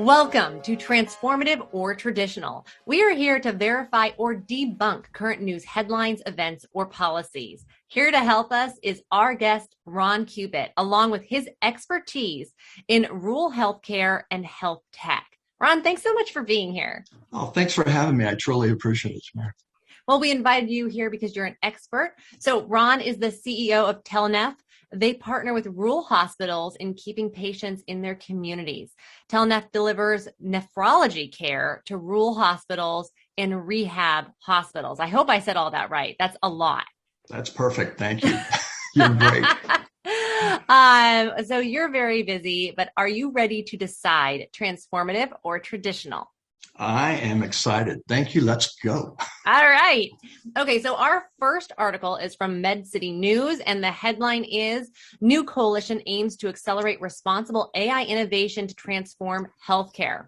Welcome to Transformative or Traditional. We are here to verify or debunk current news headlines, events, or policies. Here to help us is our guest, Ron Kubit, along with his expertise in rural healthcare and health tech. Ron, thanks so much for being here. Oh, thanks for having me. I truly appreciate it, Samara. Well, we invited you here because you're an expert. So Ron is the CEO of TeleNeph. They partner with rural hospitals in keeping patients in their communities. TeleNeph delivers nephrology care to rural hospitals and rehab hospitals. I hope I said all that right. That's a lot. That's perfect. Thank you. You're great. So you're very busy, but are you ready to decide transformative or traditional? I am excited. Thank you. Let's go. All right. Okay, so our first article is from MedCity News, and the headline is, New Coalition Aims to Accelerate Responsible AI Innovation to Transform Healthcare.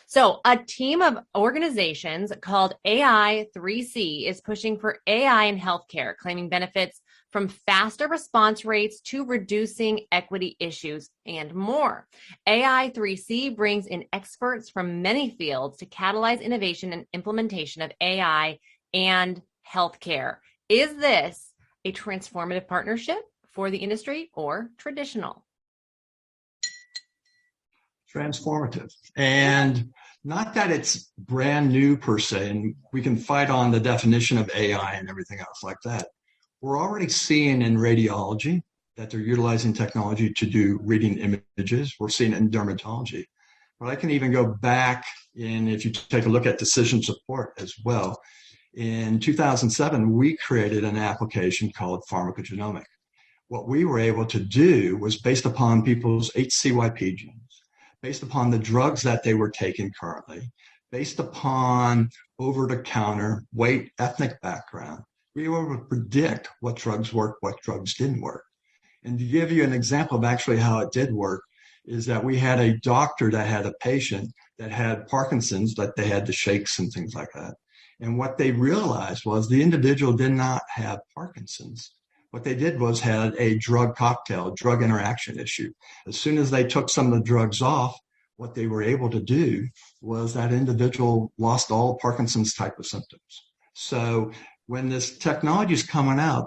So a team of organizations called AI3C is pushing for AI in healthcare, claiming benefits from faster response rates to reducing equity issues and more. AI3C brings in experts from many fields to catalyze innovation and implementation of AI and healthcare. Is this a transformative partnership for the industry or traditional? Transformative. And not that it's brand new per se, and we can fight on the definition of AI and everything else like that. We're already seeing in radiology that they're utilizing technology to do reading images. We're seeing it in dermatology. But I can even go back in, if you take a look at decision support as well. In 2007, we created an application called pharmacogenomic. What we were able to do was based upon people's HCYP genes, based upon the drugs that they were taking currently, based upon over-the-counter weight, ethnic background, we were able to predict what drugs worked, what drugs didn't work. And to give you an example of actually how it did work is that we had a doctor that had a patient that had Parkinson's, that they had the shakes and things like that. And what they realized was the individual did not have Parkinson's. What they did was had a drug cocktail, drug interaction issue. As soon as they took some of the drugs off, what they were able to do was that individual lost all Parkinson's type of symptoms. So when this technology is coming out,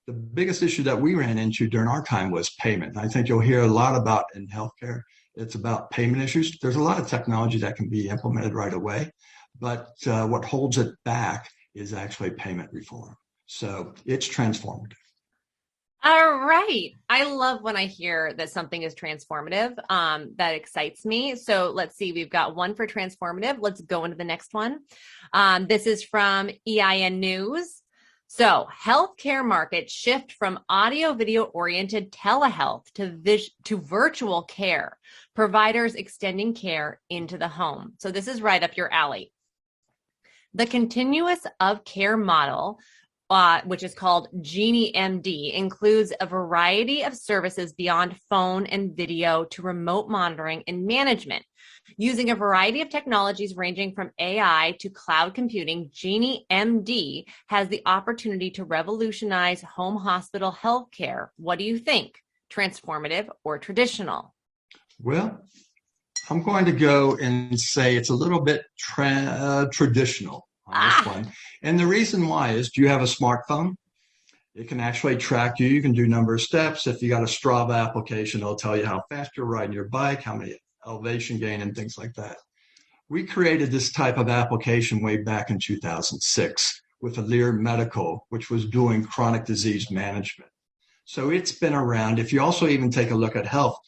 the biggest issue that we ran into during our time was payment. I think you'll hear a lot about in healthcare. It's about payment issues. There's a lot of technology that can be implemented right away, but what holds it back is actually payment reform. So it's transformative. All right. I love when I hear that something is transformative. That excites me. So let's see. We've got one for transformative. Let's go into the next one. This is from EIN News. So healthcare markets shift from audio-video oriented telehealth to virtual care, providers extending care into the home. So this is right up your alley. The continuous of care model, which is called Genie MD, includes a variety of services beyond phone and video to remote monitoring and management. Using a variety of technologies ranging from AI to cloud computing, Genie MD has the opportunity to revolutionize home hospital healthcare. What do you think? Transformative or traditional? Well, I'm going to go and say it's a little bit traditional on this one. And the reason why is, do you have a smartphone? It can actually track you. You can do number of steps. If you got a Strava application, it'll tell you how fast you're riding your bike, how many elevation gain and things like that. We created this type of application way back in 2006 with Alere Medical, which was doing chronic disease management. So it's been around. If you also even take a look at health,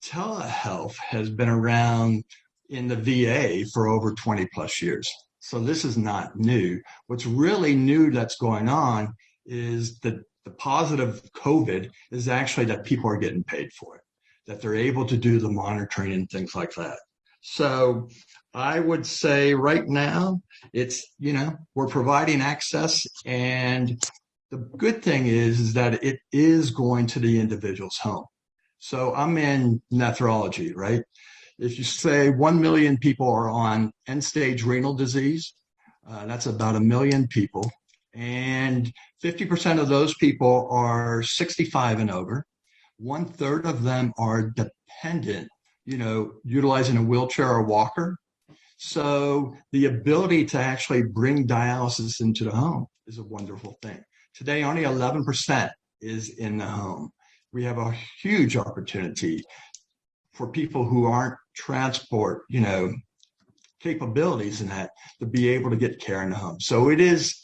telehealth has been around in the VA for over 20 plus years. So this is not new. What's really new that's going on is that the positive COVID is actually that people are getting paid for it, that they're able to do the monitoring and things like that. So I would say right now it's, we're providing access, and the good thing is that it is going to the individual's home. So I'm in nephrology, right? If you say 1 million people are on end-stage renal disease, that's about 1 million people. And 50% of those people are 65 and over. 1/3 of them are dependent utilizing a wheelchair or walker. So the ability to actually bring dialysis into the home is a wonderful thing. Today, only 11% is in the home. We have a huge opportunity for people who aren't transport, capabilities in that to be able to get care in the home. So it is,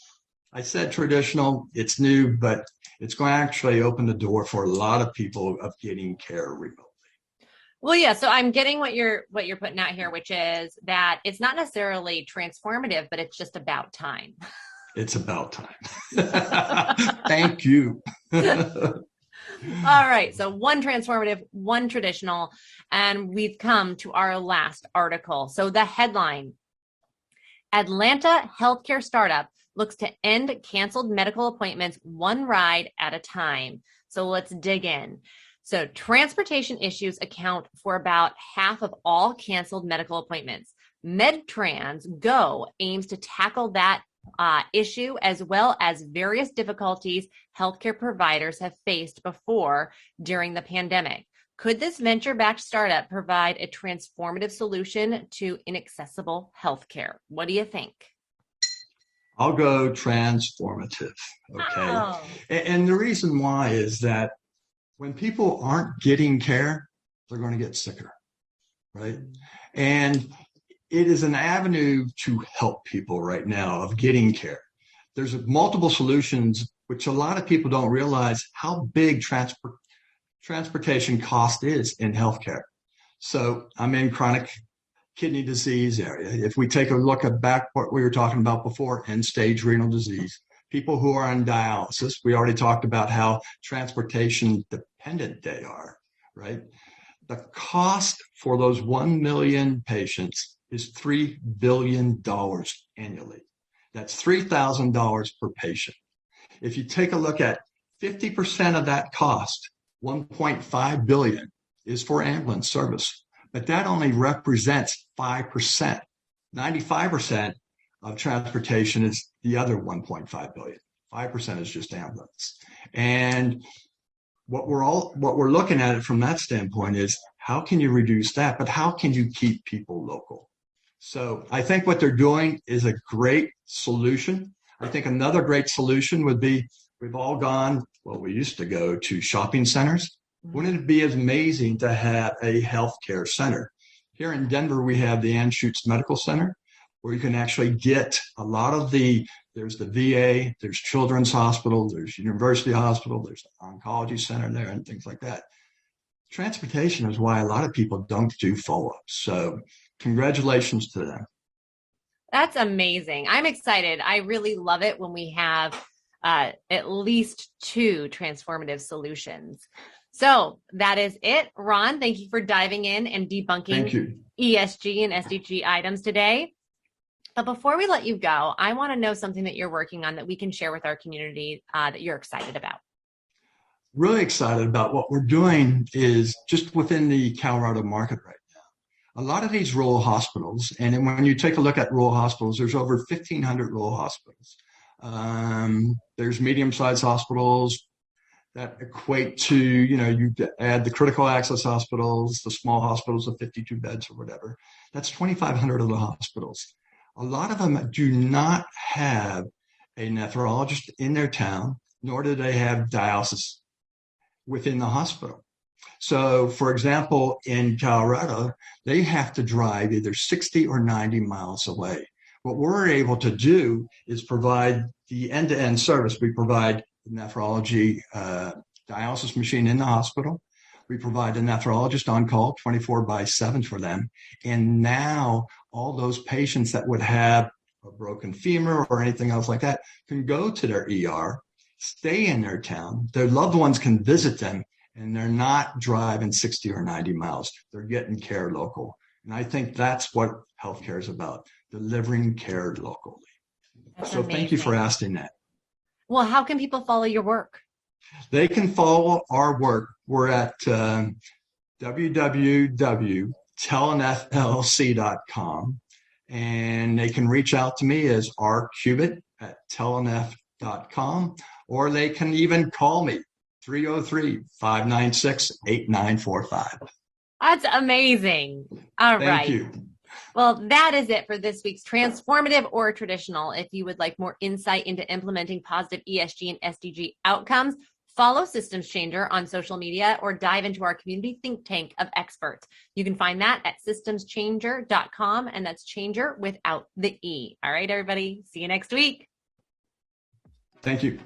I said traditional, it's new, but it's going to actually open the door for a lot of people of getting care remotely. Well, yeah. So I'm getting what you're putting out here, which is that it's not necessarily transformative, but it's just about time. It's about time. Thank you. All right. So one transformative, one traditional, and we've come to our last article. So the headline, Atlanta healthcare startup looks to end canceled medical appointments one ride at a time. So let's dig in. So transportation issues account for about half of all canceled medical appointments. MedTransGo aims to tackle that issue, as well as various difficulties healthcare providers have faced before during the pandemic. Could this venture-backed startup provide a transformative solution to inaccessible healthcare? What do you think? I'll go transformative. Okay. Oh. And the reason why is that when people aren't getting care, they're going to get sicker, right? And it is an avenue to help people right now of getting care. There's multiple solutions, which a lot of people don't realize how big transportation cost is in healthcare. So I'm in chronic kidney disease area. If we take a look at back what we were talking about before, end-stage renal disease, people who are on dialysis, we already talked about how transportation dependent they are, right? The cost for those 1 million patients is $3 billion annually. That's $3,000 per patient. If you take a look at 50% of that cost, $1.5 billion is for ambulance service, but that only represents 5%. 95% of transportation is the other 1.5 billion. 5% is just ambulance. And what we're looking at it from that standpoint is how can you reduce that, but how can you keep people local? So I think what they're doing is a great solution. I think another great solution would be we've all gone, well, we used to go to shopping centers. Wouldn't it be amazing to have a healthcare center? Here in Denver, we have the Anschutz Medical Center, where you can actually get a lot of there's the VA, there's Children's Hospital, there's University Hospital, there's the Oncology Center there and things like that. Transportation is why a lot of people don't do follow-ups. So congratulations to them. That's amazing. I'm excited. I really love it when we have at least two transformative solutions. So that is it. Ron, thank you for diving in and debunking ESG and SDG items today. But before we let you go, I want to know something that you're working on that we can share with our community that you're excited about. Really excited about what we're doing is just within the Colorado market right now. A lot of these rural hospitals, and when you take a look at rural hospitals, there's over 1,500 rural hospitals. There's medium-sized hospitals that equate to, you add the critical access hospitals, the small hospitals of 52 beds or whatever. That's 2,500 of the hospitals. A lot of them do not have a nephrologist in their town, nor do they have dialysis within the hospital. So, for example, in Colorado, they have to drive either 60 or 90 miles away. What we're able to do is provide the end-to-end service. We provide the nephrology dialysis machine in the hospital. We provide a nephrologist on call 24/7 for them. And now all those patients that would have a broken femur or anything else like that can go to their ER, stay in their town. Their loved ones can visit them, and they're not driving 60 or 90 miles. They're getting care local. And I think that's what healthcare is about, delivering care locally. That's so amazing. Thank you for asking that. Well, how can people follow your work? They can follow our work. We're at www.telenephlllc.com, and they can reach out to me as rkubit@teleneph.com, or they can even call me, 303-596-8945. That's amazing. All Thank right. you. Well, that is it for this week's Transformative or Traditional. If you would like more insight into implementing positive ESG and SDG outcomes, follow Systems Changer on social media or dive into our community think tank of experts. You can find that at systemschanger.com, and that's changer without the E. All right, everybody. See you next week. Thank you.